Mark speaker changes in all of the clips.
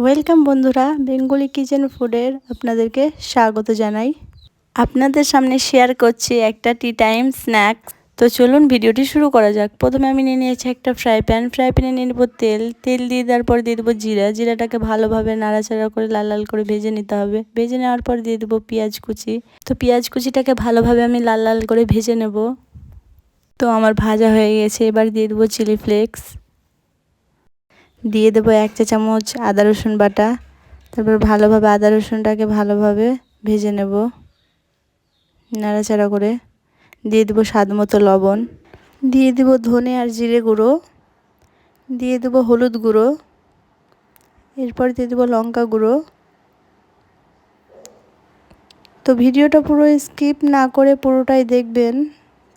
Speaker 1: Welcome বন্ধুরা, Bengali kitchen ফুডের আপনাদেরকে স্বাগত জানাই। আপনাদের সামনে শেয়ার করছি একটা টি টাইম স্ন্যাক্স। তো চলুন ভিডিওটি শুরু করা যাক। প্রথমে আমি নিয়ে নিয়েছি একটা ফ্রাই প্যানে নিয়ে নেব তেল দিয়ে দেওয়ার পর দিয়ে দেবো জিরাটাকে ভালোভাবে নাড়াচাড়া করে লাল লাল করে ভেজে নিতে হবে। ভেজে নেওয়ার পর দিয়ে দেবো পেঁয়াজ কুচি। তো পেঁয়াজ কুচিটাকে ভালোভাবে আমি লাল লাল করে ভেজে নেব। তো আমার ভাজা হয়ে গেছে, এবার দিয়ে দেবো চিলি ফ্লেক্স, দিয়ে দেবো 1 চা চামচ আদা রসুন বাটা। তারপর ভালোভাবে আদা রসুনটাকে ভালোভাবে ভেজে নেব নাড়াচাড়া করে। দিয়ে দেবো স্বাদ মতো লবণ, দিয়ে দেবো ধনে আর জিরে গুঁড়ো, দিয়ে দেবো হলুদ গুঁড়ো, এরপর দিয়ে দেবো লঙ্কা গুঁড়ো। তো ভিডিওটা পুরো স্কিপ না করে পুরোটাই দেখবেন।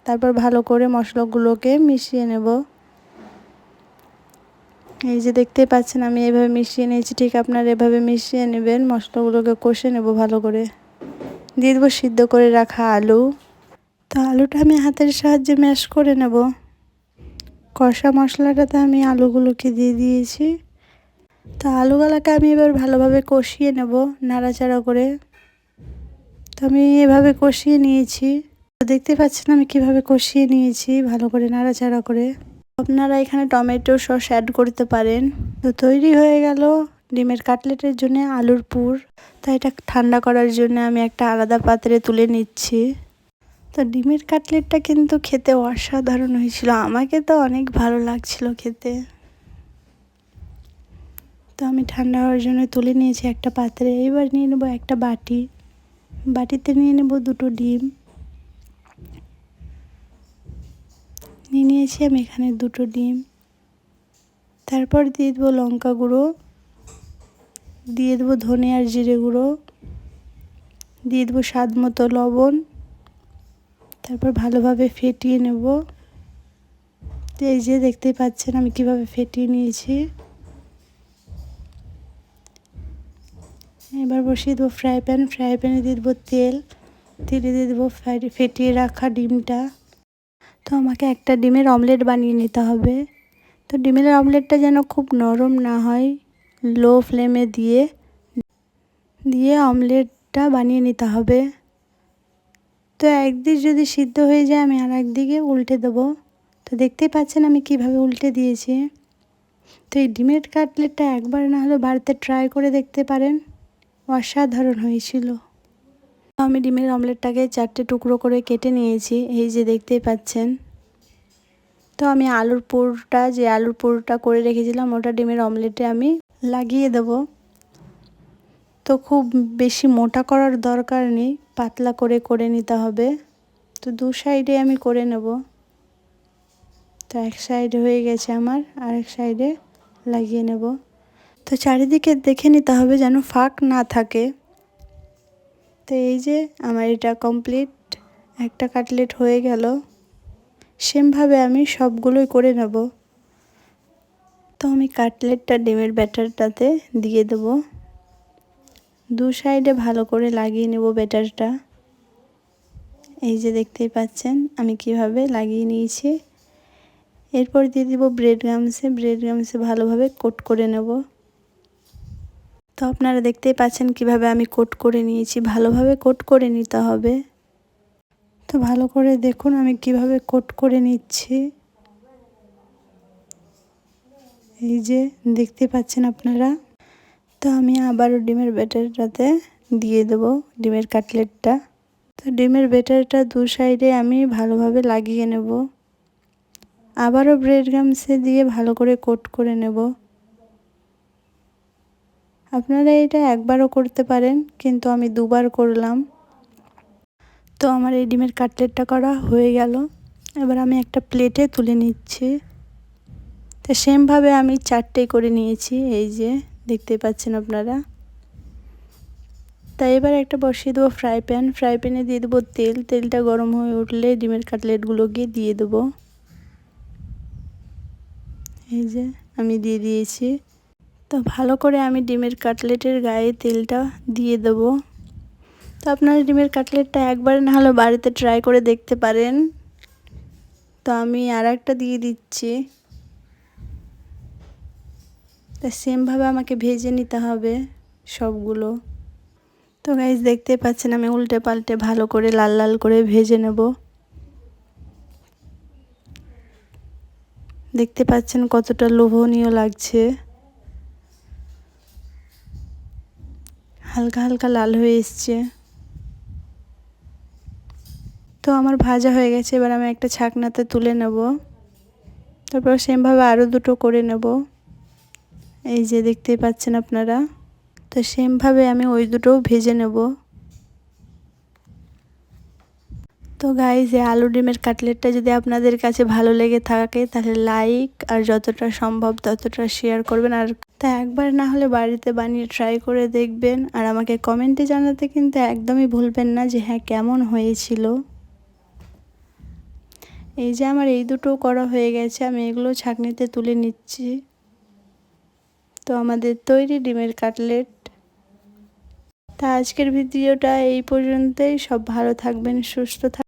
Speaker 1: তারপর ভালো করে মশলাগুলোকে মিশিয়ে নেব। এই যে দেখতে পাচ্ছেন আমি এভাবে মিশিয়ে নিয়েছি, ঠিক আপনারা এভাবে মিশিয়ে নেবেন। মশলাগুলোকে কষে নেব ভালো করে। দিয়ে দেবো সিদ্ধ করে রাখা আলু। তো আলুটা আমি হাতের সাহায্যে ম্যাশ করে নেব। কষা মশলাটাতে আমি আলুগুলোকে দিয়ে দিয়েছি। তো আলুগুলোকে আমি এবার ভালোভাবে কষিয়ে নেব নাড়াচাড়া করে। তো আমি এভাবে কষিয়ে নিয়েছি। তো দেখতে পাচ্ছেন আমি কিভাবে কষিয়ে নিয়েছি ভালো করে নাড়াচাড়া করে। আপনারা এখানে টমেটো সস অ্যাড করতে পারেন। তো তৈরি হয়ে গেল ডিমের কাটলেটের জন্য আলুর পুর। তো এটা ঠান্ডা করার জন্য আমি একটা আলাদা পাত্রে তুলে নিচ্ছি। তো ডিমের কাটলেটটা কিন্তু খেতে অসাধারণ হয়েছিল, আমাকে তো অনেক ভালো লাগছিল খেতে। তো আমি ঠান্ডা হওয়ার জন্য তুলে নিয়েছি একটা পাত্রে। এবার নিয়ে নেব একটা বাটিতে নিয়ে নেব 2টো ডিম। নিয়ে নিয়েছি আমি এখানে 2টো ডিম। তারপর দিয়ে দেবো লঙ্কা গুঁড়ো, দিয়ে দেবো ধনে আর জিরে গুঁড়ো, দিয়ে দেবো স্বাদ মতো লবণ। তারপর ভালোভাবে ফেটিয়ে নেব। এই যে দেখতেই পাচ্ছেন আমি কিভাবে ফেটিয়ে নিয়েছি। এবার বসিয়ে দেবো ফ্রাই প্যানে দিয়ে দেবো তেলে দিয়ে দেবো ফেটিয়ে রাখা ডিমটা। তো আমাকে একটা ডিমের অমলেট বানিয়ে নিতে হবে। তো ডিমের অমলেটটা যেন খুব নরম না হয়, লো ফ্লেমে দিয়ে অমলেটটা বানিয়ে নিতে হবে। তো একদিক যদি সিদ্ধ হয়ে যায় আমি আর একদিকে উল্টে দেবো। তো দেখতেই পাচ্ছেন আমি কিভাবে উল্টে দিয়েছি। তো এই ডিমের কাটলেটটা একবার না হলে বাড়িতে ট্রাই করে দেখতে পারেন, অসাধারণ হয়েছিল। আমি ডিমের অমলেটটাকে 4টে টুকরো করে কেটে নিয়েছি, এই যে দেখতেই পাচ্ছেন। তো আমি আলুর পুরটা করে রেখেছিলাম ওটা ডিমের অমলেটে আমি লাগিয়ে দেব। তো খুব বেশি মোটা করার দরকার নেই, পাতলা করে নিতে হবে। তো 2 সাইডে আমি করে নেব। তো এক সাইডে হয়ে গেছে আমার, আরেক সাইডে লাগিয়ে নেব। তো চারিদিকে দেখে নিতে হবে যেন ফাঁক না থাকে। তো এই যে আমার এটা কমপ্লিট, একটা কাটলেট হয়ে গেল। সেমভাবে আমি সবগুলোই করে নেব। তো আমি কাটলেটটা ডিমের ব্যাটারটাতে দিয়ে দেব। 2 সাইডে ভালো করে লাগিয়ে নেব ব্যাটারটা। এই যে দেখতেই পাচ্ছেন আমি কিভাবে লাগিয়ে নিয়েছি। এরপর দিয়ে দিব ব্রেড গামসে ভালোভাবে কোট করে নেব। তো আপনারা দেখতেই পাচ্ছেন কিভাবে আমি কোট করে নিয়েছি, ভালোভাবে কোট করে নিতে হবে। তো ভালো করে দেখুন আমি কিভাবে কোট করে নিচ্ছি। এই যে দেখতে পাচ্ছেন আপনারা। তো আমি আবারও ডিমের ব্যাটারটাতে দিয়ে দেব ডিমের কাটলেটটা। তো ডিমের ব্যাটারটা 2 সাইডে আমি ভালোভাবে লাগিয়ে নেব। আবারও ব্রেড গামসে দিয়ে ভালো করে কোট করে নেব। আপনারা এটা একবারও করতে পারেন, কিন্তু আমি 2বার করলাম। তো আমার এই ডিমের কাটলেটটা করা হয়ে গেল। এবার আমি একটা প্লেটে তুলে নিচ্ছি। তো সেমভাবে আমি 4টে করে নিয়েছি, এই যে দেখতে পাচ্ছেন আপনারা। তাই এবার একটা বসিয়ে দেবো ফ্রাই প্যানে দিয়ে দেবো তেলটা গরম হয়ে উঠলে ডিমের কাটলেটগুলোকে দিয়ে দেবো। এই যে আমি দিয়ে দিয়েছি। তো ভালো করে আমি ডিমের কাটলেটের গায়ে তেলটা দিয়ে দেবো। তো আপনারা ডিমের কাটলেটটা একবার না হলে বাড়িতে ট্রাই করে দেখতে পারেন। তো আমি আর একটা দিয়ে দিচ্ছি। তা সেমভাবে আমাকে ভেজে নিতে হবে সবগুলো। তো গাইস দেখতে পাচ্ছেন আমি উল্টে পাল্টে ভালো করে লাল লাল করে ভেজে নেব। দেখতে পাচ্ছেন কতটা লোভনীয় লাগছে, হালকা হালকা লাল হয়ে এসছে। তো আমার ভাজা হয়ে গেছে, এবার আমি একটা ছাকনাতে তুলে নেব। তারপর সেমভাবে আরও দুটো করে নেব, এই যে দেখতেই পাচ্ছেন আপনারা। তো সেমভাবে আমি ওই দুটোও ভেজে নেব। তো গাইস এই আলু ডিমের কাটলেটটা যদি আপনাদের কাছে ভালো লেগে থাকে তাহলে লাইক আর যতটা সম্ভব ততটা শেয়ার করবেন। আর তা একবার না হলে বাড়িতে বানিয়ে ট্রাই করে দেখবেন, আর আমাকে কমেন্টে জানাতে কিন্তু একদমই ভুলবেন না যে হ্যাঁ কেমন হয়েছিল। এই যে আমার এই দুটো করা হয়ে গেছে, আমি এগুলো ছাঁকনিতে তুলে নিচ্ছি। তো আমাদের তৈরি ডিমের কাটলেট। তা আজকের ভিডিওটা এই পর্যন্তই। সব ভালো থাকবেন, সুস্থ থাকবেন।